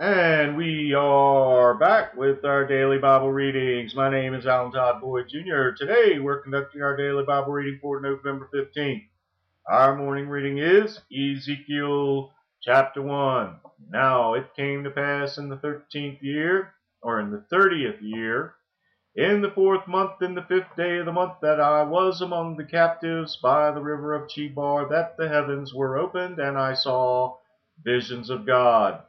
And we are back with our daily Bible readings. My name is Alan Todd Boyd Jr. Today we're conducting our daily Bible reading for November 15th. Our morning reading is Ezekiel chapter 1. Now it came to pass in the 13th year, or in the 30th year, in the 4th month, in the 5th day of the month, that I was among the captives by the river of Chebar, that the heavens were opened, and I saw visions of God.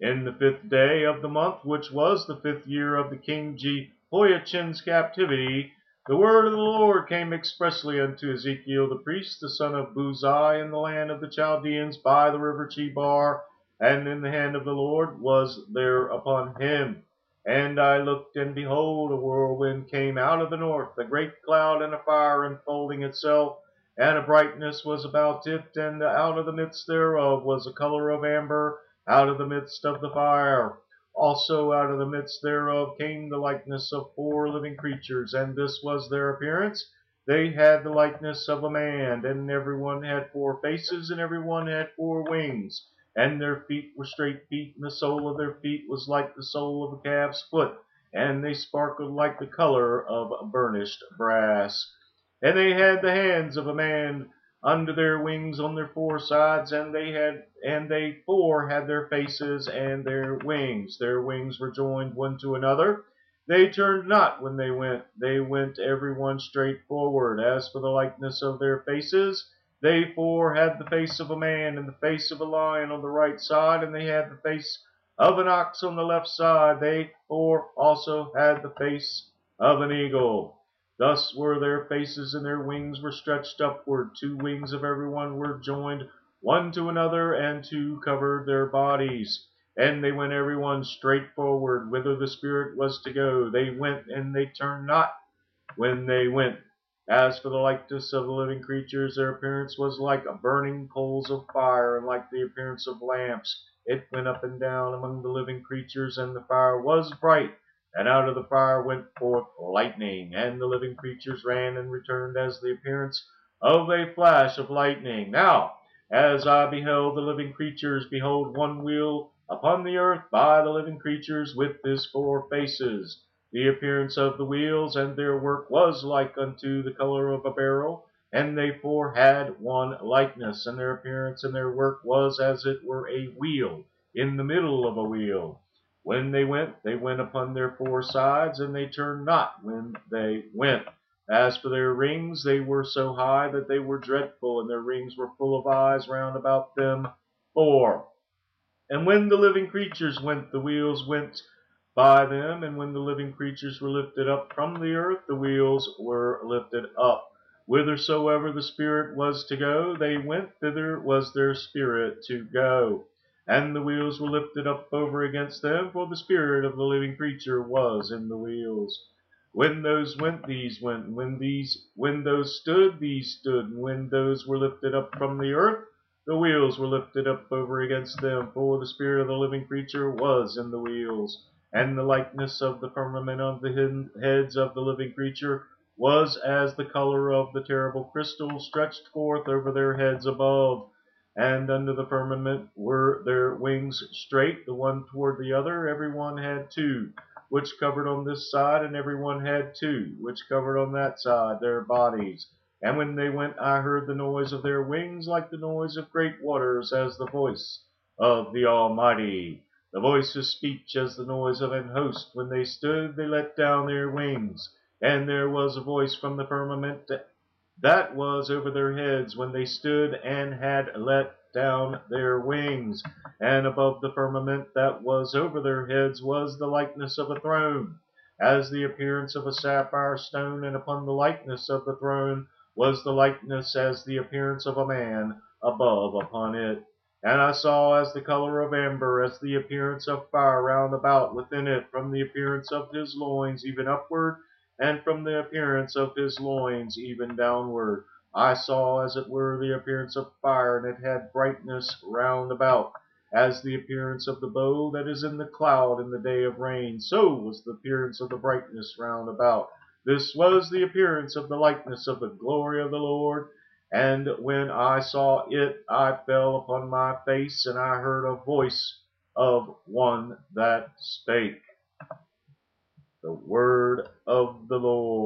In the 5th day of the month, which was the 5th year of the king Jehoiachin's captivity, the word of the Lord came expressly unto Ezekiel the priest, the son of Buzi, in the land of the Chaldeans by the river Chebar, and in the hand of the Lord was there upon him. And I looked, and behold, a whirlwind came out of the north, a great cloud and a fire enfolding itself, and a brightness was about it, and out of the midst thereof was a color of amber, out of the midst of the fire. Also out of the midst thereof came the likeness of 4 living creatures, and this was their appearance. They had the likeness of a man, and every one had 4 faces, and every one had 4 wings. And their feet were straight feet, and the sole of their feet was like the sole of a calf's foot, and they sparkled like the color of burnished brass. And they had the hands of a man under their wings on their 4 sides, and they 4 had their faces and their wings. Their wings were joined one to another. They turned not when they went every one straight forward. As for the likeness of their faces, they 4 had the face of a man, and the face of a lion on the right side, and they had the face of an ox on the left side. They 4 also had the face of an eagle. Thus were their faces, and their wings were stretched upward. 2 wings of every one were joined one to another, and 2 covered their bodies. And they went every one straight forward, whither the Spirit was to go. They went, and they turned not when they went. As for the likeness of the living creatures, their appearance was like burning coals of fire, and like the appearance of lamps. It went up and down among the living creatures, and the fire was bright. And out of the fire went forth lightning, and the living creatures ran and returned as the appearance of a flash of lightning. Now, as I beheld the living creatures, behold, one wheel upon the earth by the living creatures with his 4 faces. The appearance of the wheels and their work was like unto the color of a beryl, and they 4 had one likeness, and their appearance and their work was as it were a wheel in the middle of a wheel. When they went upon their 4 sides, and they turned not when they went. As for their rings, they were so high that they were dreadful, and their rings were full of eyes round about them 4. And when the living creatures went, the wheels went by them, and when the living creatures were lifted up from the earth, the wheels were lifted up. Whithersoever the Spirit was to go, they went, thither was their spirit to go. And the wheels were lifted up over against them, for the spirit of the living creature was in the wheels. When those went, these went. When those stood, these stood. And when those were lifted up from the earth, the wheels were lifted up over against them, for the spirit of the living creature was in the wheels. And the likeness of the firmament of the heads of the living creature was as the color of the terrible crystal stretched forth over their heads above. And under the firmament were their wings straight, the one toward the other. Every one had 2, which covered on this side, and every one had 2, which covered on that side, their bodies. And when they went, I heard the noise of their wings like the noise of great waters, as the voice of the Almighty. The voice of speech as the noise of an host. When they stood, they let down their wings. And there was a voice from the firmament that was over their heads when they stood and had let down their wings. And above the firmament that was over their heads was the likeness of a throne, as the appearance of a sapphire stone, and upon the likeness of the throne was the likeness as the appearance of a man above upon it. And I saw as the color of amber, as the appearance of fire round about within it, from the appearance of his loins even upward, and from the appearance of his loins even downward. I saw as it were the appearance of fire, and it had brightness round about, as the appearance of the bow that is in the cloud in the day of rain. So was the appearance of the brightness round about. This was the appearance of the likeness of the glory of the Lord. And when I saw it, I fell upon my face, and I heard a voice of one that spake. The word of the Lord.